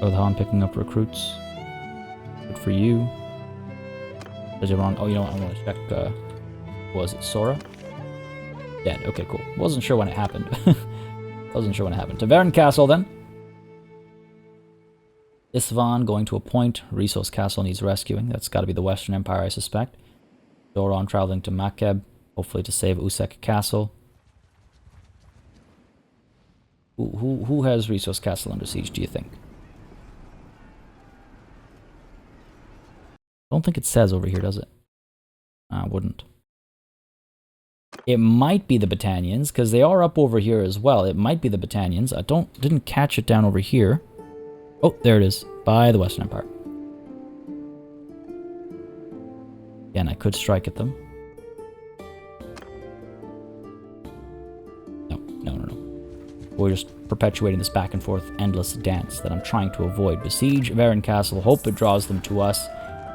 Odhan picking up recruits. Good for you. Does everyone... Oh, you know what? I want to check, was it Sora? Dead. Okay, cool. Wasn't sure when it happened. Wasn't sure when it happened. Tavern Castle, then. Isvan going to a point. Risos Castle needs rescuing. That's got to be the Western Empire, I suspect. Doron traveling to Makeb, hopefully to save Usek Castle. Who has Risos Castle under siege, do you think? I don't think it says over here, does it? Wouldn't. It might be the Battanians, because they are up over here as well. It might be the Battanians. I didn't catch it down over here. Oh, there it is. By the Western Empire. Again, I could strike at them. No. We're just perpetuating this back and forth endless dance that I'm trying to avoid. Besiege Varen Castle. Hope it draws them to us.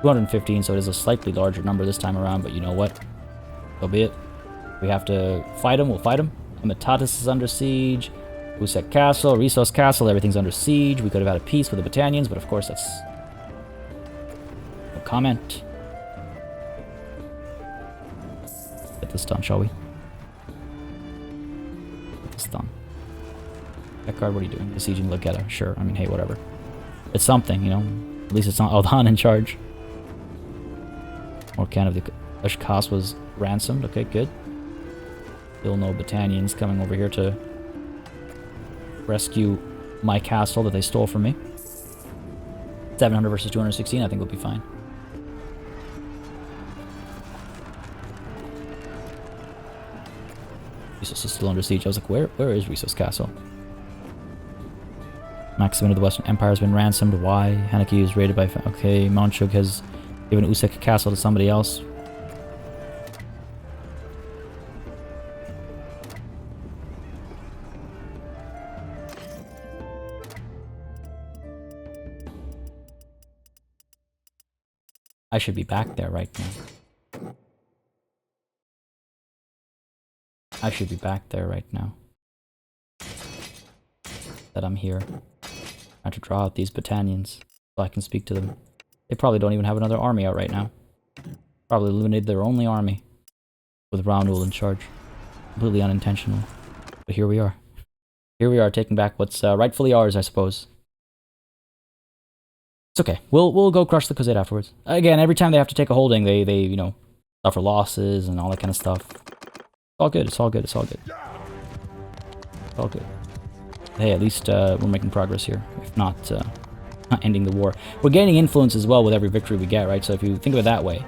215, so it is a slightly larger number this time around, but you know what? So be it. We have to fight them, we'll fight them. Amitatis is under siege. Usek Castle, Risos Castle, everything's under siege. We could have had a peace with the Battanians, but of course that's... no comment. Get this done, shall we? Get this done. Eckhard, what are you doing? Besieging Legetta. Sure, I mean, hey, whatever. It's something, you know. At least it's not Aldhan in charge. Orkan of the Ashkas was ransomed. Okay, good. Still no Battanians coming over here to rescue my castle that they stole from me. 700 versus 216, I think we'll be fine. Risos is still under siege. I was like, where is Risos Castle? Maximin of the Western Empire has been ransomed. Why? Hanaki is raided by... Okay, Monchug has given Usek Castle to somebody else. I should be back there right now. I should be back there right now. That I'm here. Trying to draw out these Battanians so I can speak to them. They probably don't even have another army out right now. Probably eliminated their only army with Raunul in charge. Completely unintentional. But here we are. Here we are taking back what's rightfully ours, I suppose. It's okay. We'll go crush the Khuzait afterwards. Again, every time they have to take a holding, they you know, suffer losses and all that kind of stuff. It's all good. It's all good. It's all good. It's all good. Hey, at least we're making progress here. If not, not ending the war. We're gaining influence as well with every victory we get, right? So if you think of it that way,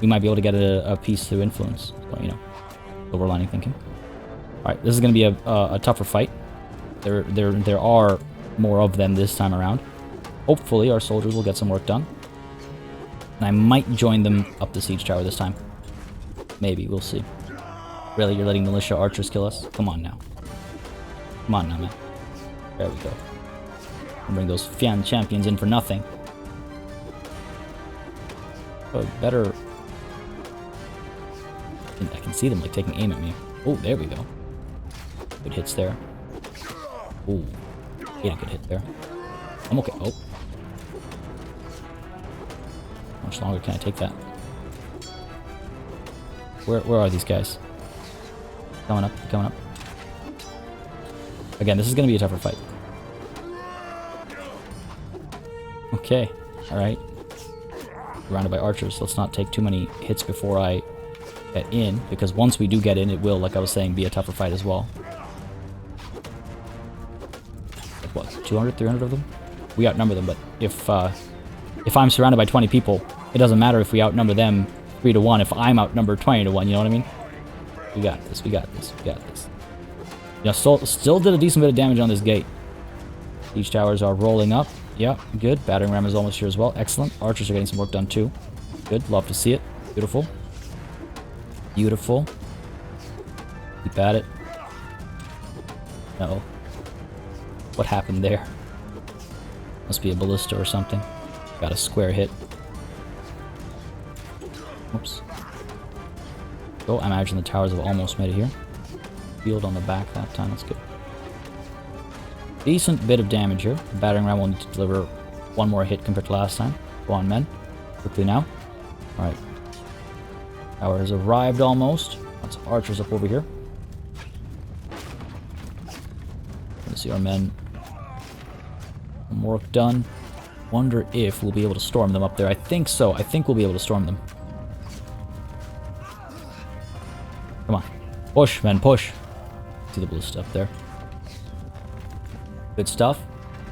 we might be able to get a piece through influence. So, you know, silver lining thinking. All right, this is going to be a tougher fight. There are more of them this time around. Hopefully, our soldiers will get some work done. And I might join them up the siege tower this time. Maybe, we'll see. Really, you're letting militia archers kill us? Come on now. Come on now, man. There we go. I'll bring those Fian champions in for nothing. Oh, better... I can see them, like, taking aim at me. Oh, there we go. Good hits there. Ooh. Yeah, good hit there. I'm okay. Oh. How much longer can I take that? Where are these guys? Coming up, coming up. Again, this is going to be a tougher fight. Okay, alright. Surrounded by archers. Let's not take too many hits before I get in, because once we do get in, it will, like I was saying, be a tougher fight as well. Like what, 200, 300 of them? We outnumber them, but if I'm surrounded by 20 people, it doesn't matter if we outnumber them 3 to 1 if I'm outnumbered 20 to 1, you know what I mean? We got this, we got this, we got this. Yeah, still did a decent bit of damage on this gate. Siege towers are rolling up. Yeah, good. Battering ram is almost here as well. Excellent. Archers are getting some work done too. Good. Love to see it. Beautiful. Beautiful. Keep at it. No. What happened there? Must be a ballista or something. Got a square hit. Oops. Oh, I imagine the towers have almost made it here. Field on the back that time. That's good. Decent bit of damage here. The battering ram will need to deliver one more hit compared to last time. Go on, men. Quickly now. Alright. Tower has arrived almost. Lots of archers up over here. Let's see our men. Some work done. Wonder if we'll be able to storm them up there. I think so. I think we'll be able to storm them. Come on. Push, men, push. See the blue stuff there. Good stuff.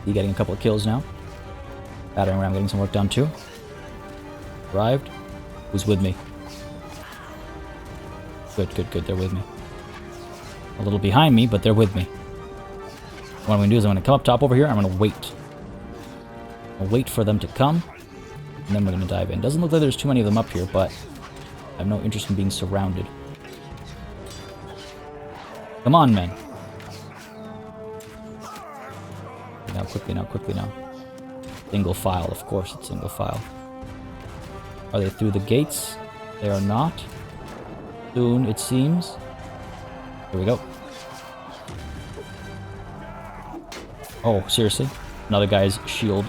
He getting a couple of kills now. Battering ram getting some work done too. Arrived. Who's with me? Good, good, good. They're with me. A little behind me, but they're with me. What I'm going to do is I'm going to come up top over here. I'm going to wait. I'll wait for them to come. And then we're going to dive in. Doesn't look like there's too many of them up here, but I have no interest in being surrounded. Come on, men. Now, quickly now, quickly now. Single file, of course it's single file. Are they through the gates? They are not. Soon, it seems. Here we go. Oh, seriously? Another guy's shield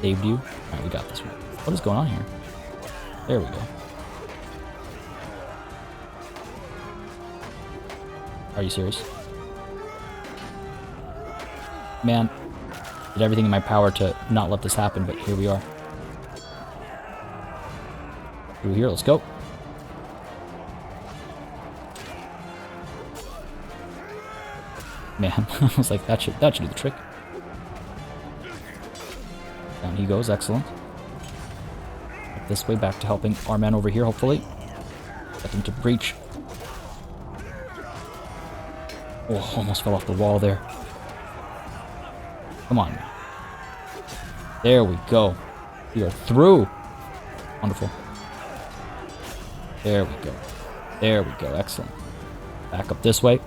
saved you. Alright, we got this one. What is going on here? There we go. Are you serious? Man, did everything in my power to not let this happen, but here we are. Through here, let's go. Man, I was like, that should do the trick. Down he goes, excellent. Up this way, back to helping our men over here, hopefully. Get them to breach. Oh, almost fell off the wall there. Come on now. There we go. We are through. Wonderful. There we go. There we go. Excellent. Back up this way.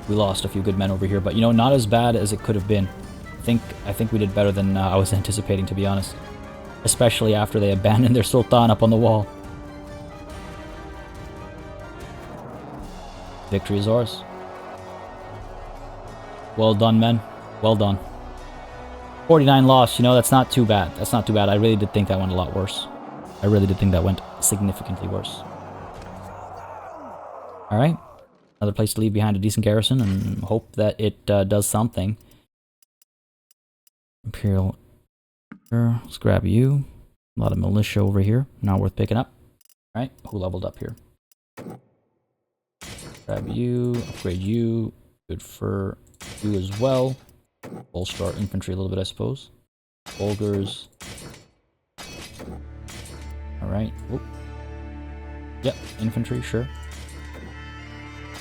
We lost a few good men over here, but you know, not as bad as it could have been. I think we did better than I was anticipating, to be honest. Especially after they abandoned their Sultan up on the wall. Victory is ours. Well done, men. Well done. 49 loss, you know, that's not too bad. That's not too bad. I really did think that went a lot worse. I really did think that went significantly worse. Alright. Another place to leave behind a decent garrison and hope that it does something. Imperial. Let's grab you. A lot of militia over here. Not worth picking up. Alright, who leveled up here? Grab you. Upgrade you. Good for you as well. Bolster our infantry a little bit, I suppose. Bulgars. Alright. Yep, infantry, sure.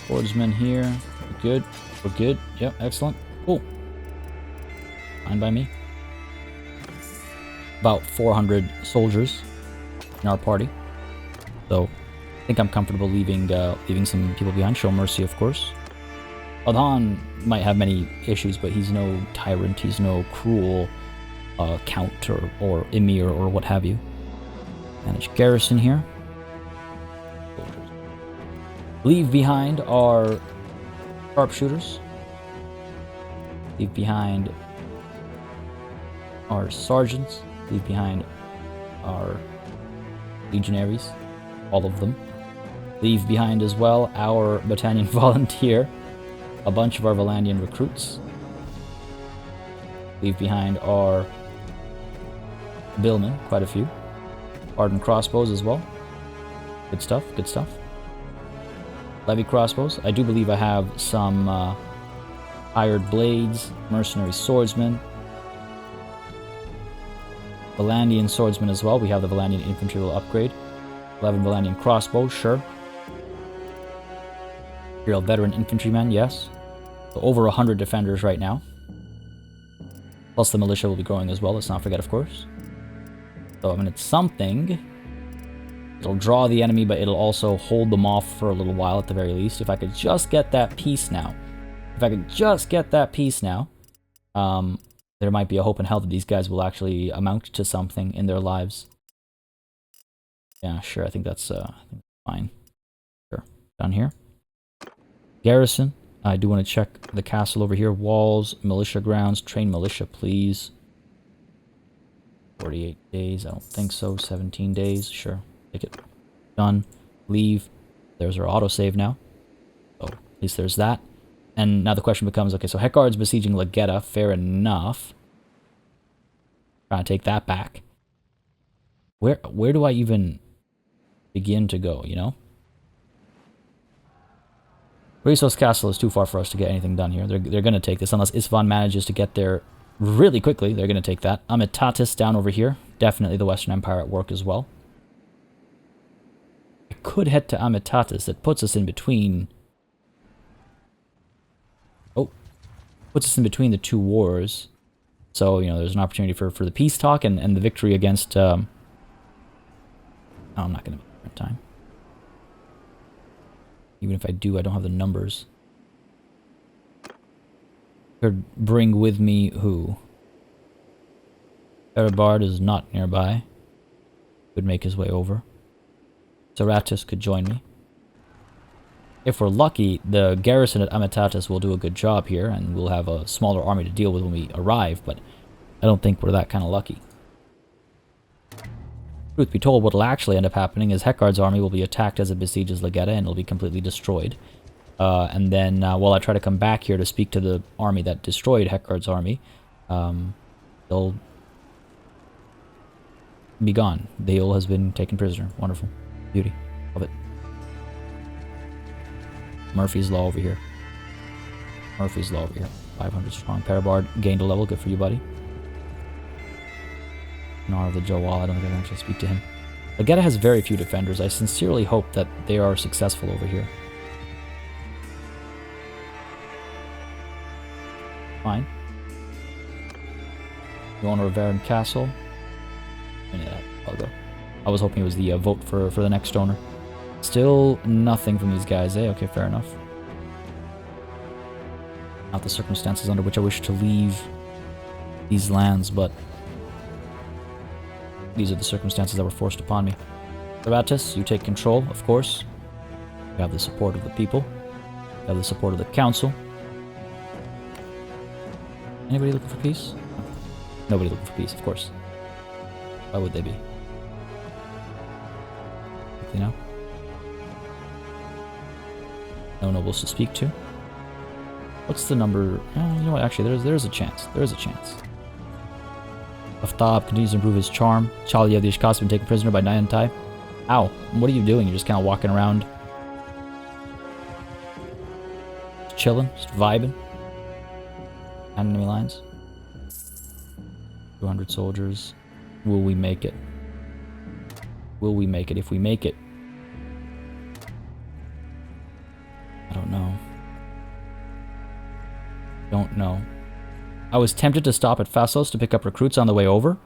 Swordsmen here. We're good. We're good. Yep, excellent. Cool. Fine by me. About 400 soldiers in our party. So, I think I'm comfortable leaving some people behind. Show mercy, of course. Adhan might have many issues, but he's no tyrant. He's no cruel count or emir or what have you. Manage garrison here. Leave behind our sharpshooters. Leave behind our sergeants. Leave behind our legionaries. All of them. Leave behind as well our battalion volunteer. A bunch of our Valandian recruits. Leave behind our billmen, quite a few. Hardened crossbows as well. Good stuff, good stuff. Levy crossbows. I do believe I have some hired blades, mercenary swordsmen. Valandian swordsman as well. We have the Valandian infantry will upgrade. 11 Valandian crossbows, sure. Imperial veteran infantrymen, yes. So over 100 defenders right now. Plus the militia will be growing as well, let's not forget, of course. So, I mean, it's something. It'll draw the enemy, but it'll also hold them off for a little while at the very least. If I could just get that peace now. There might be a hope in hell that these guys will actually amount to something in their lives. Yeah, sure, I think that's fine. Sure, down here. Garrison. I do want to check the castle over here. Walls, militia grounds, train militia, please. 48 days, I don't think so. 17 days, sure. Take it. Done. Leave. There's our autosave now. So, at least there's that. And now the question becomes, okay, so Heckard's besieging Legetta, fair enough. Trying to take that back. Where do I even begin to go, you know? Risos Castle is too far for us to get anything done here. They're going to take this, unless Isvan manages to get there really quickly. They're going to take that. Amitatis down over here. Definitely the Western Empire at work as well. I could head to Amitatis. That puts us in between... Oh. Puts us in between the two wars. So, you know, there's an opportunity for the peace talk and the victory against... Oh, I'm not going to make it in time. Even if I do, I don't have the numbers. Could bring with me who? Erebard is not nearby. Could make his way over. Zeratis could join me. If we're lucky, the garrison at Amitatis will do a good job here, and we'll have a smaller army to deal with when we arrive, but I don't think we're that kind of lucky. Truth be told, what will actually end up happening is Heckard's army will be attacked as it besieges Legetta, and it'll be completely destroyed. And then, while I try to come back here to speak to the army that destroyed Heckard's army, they'll be gone. Dale has been taken prisoner. Wonderful. Beauty. Love it. Murphy's Law over here. 500 strong. Parabard gained a level. Good for you, buddy. Nar of the Jawal. I don't think I can actually speak to him. Legetta has very few defenders. I sincerely hope that they are successful over here. Fine. The owner of Varen Castle. Yeah, I'll go. I was hoping it was the vote for the next owner. Still nothing from these guys, eh? Okay, fair enough. Not the circumstances under which I wish to leave these lands, but these are the circumstances that were forced upon me. Zeratis, you take control, of course. You have the support of the people. You have the support of the council. Anybody looking for peace? Nobody looking for peace, of course. Why would they be? You know? No nobles to speak to. What's the number? You know what? Actually, there's a chance. There is a chance. Aftab continues to improve his charm. Chalia of the Ishkas has been taken prisoner by Nyantai. Ow. What are you doing? You're just kind of walking around. Just chilling. Just vibing. Behind enemy lines. 200 soldiers. Will we make it? Will we make it? If we make it, I don't know. Don't know. I was tempted to stop at Phasos to pick up recruits on the way over,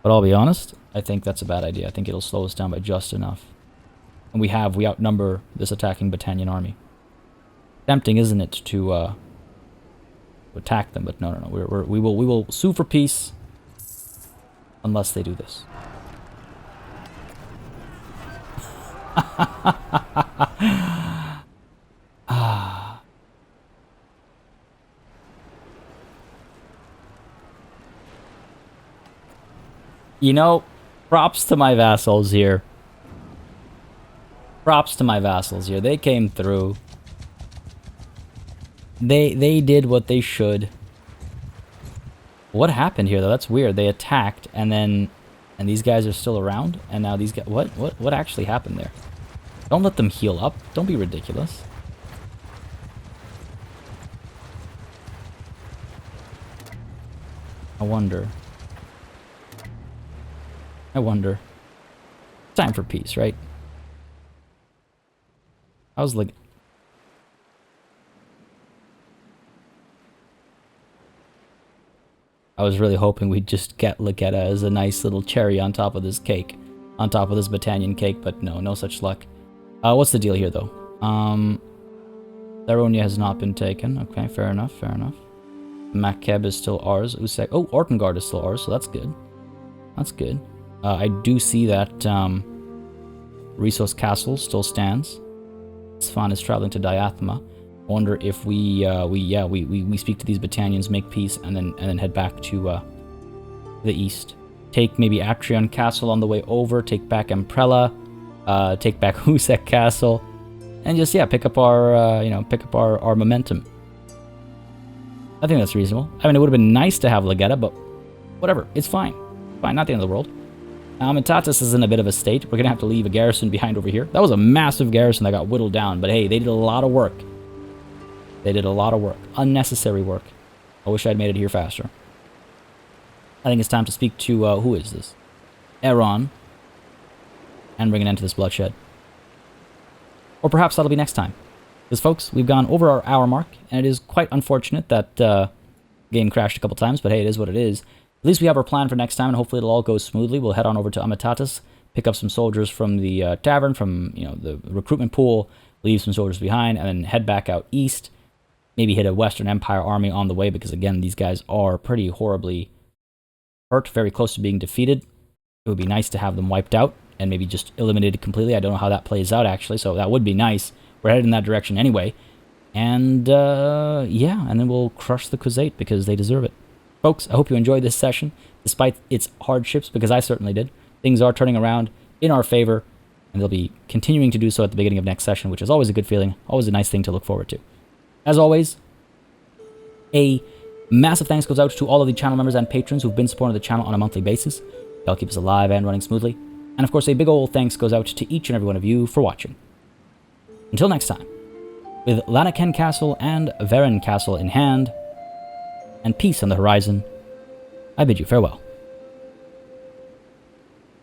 but I'll be honest, I think that's a bad idea. I think it'll slow us down by just enough. And we outnumber this attacking Battanian army. Tempting, isn't it, to attack them, but no. We will sue for peace unless they do this. You know, props to my vassals here. Props to my vassals here. They came through. They did what they should. What happened here, though? That's weird. They attacked, and these guys are still around, and now these guys... What actually happened there? Don't let them heal up. Don't be ridiculous. I wonder. I wonder. Time for peace, right? How's like... I was really hoping we'd just get Legetta as a nice little cherry on top of this cake. On top of this Battanian cake, but no, no such luck. What's the deal here, though? Tharonia has not been taken. Okay, fair enough, fair enough. Makeb is still ours. Usek... Oh, Orkengard is still ours, so that's good. That's good. I do see that Risos Castle still stands. Svan is traveling to Diathema. Wonder if we speak to these Battanians, make peace, and then head back to the east. Take maybe Atrion Castle on the way over. Take back Emprella. Take back Husek Castle, and just pick up our our momentum. I think that's reasonable. I mean, it would have been nice to have Legetta, but whatever, it's fine. Fine, not the end of the world. Mitatis is in a bit of a state. We're gonna have to leave a garrison behind over here. That was a massive garrison that got whittled down, but hey, they did a lot of work. They did a lot of work. Unnecessary work. I wish I'd made it here faster. I think it's time to speak to, who is this? Eron. And bring an end to this bloodshed. Or perhaps that'll be next time. Because, folks, we've gone over our hour mark, and it is quite unfortunate that the game crashed a couple times, but hey, it is what it is. At least we have our plan for next time, and hopefully it'll all go smoothly. We'll head on over to Amitatis, pick up some soldiers from the tavern, from the recruitment pool, leave some soldiers behind, and then head back out east. Maybe hit a Western Empire army on the way, because again, these guys are pretty horribly hurt, very close to being defeated. It would be nice to have them wiped out, and maybe just eliminated completely. I don't know how that plays out, actually, so that would be nice. We're headed in that direction anyway. And, and then we'll crush the Khuzait, because they deserve it. Folks, I hope you enjoyed this session, despite its hardships, because I certainly did. Things are turning around in our favor, and they'll be continuing to do so at the beginning of next session, which is always a good feeling, always a nice thing to look forward to. As always, a massive thanks goes out to all of the channel members and patrons who've been supporting the channel on a monthly basis. Y'all keep us alive and running smoothly. And of course, a big ol' thanks goes out to each and every one of you for watching. Until next time, with Lanaken Castle and Varen Castle in hand, and peace on the horizon, I bid you farewell.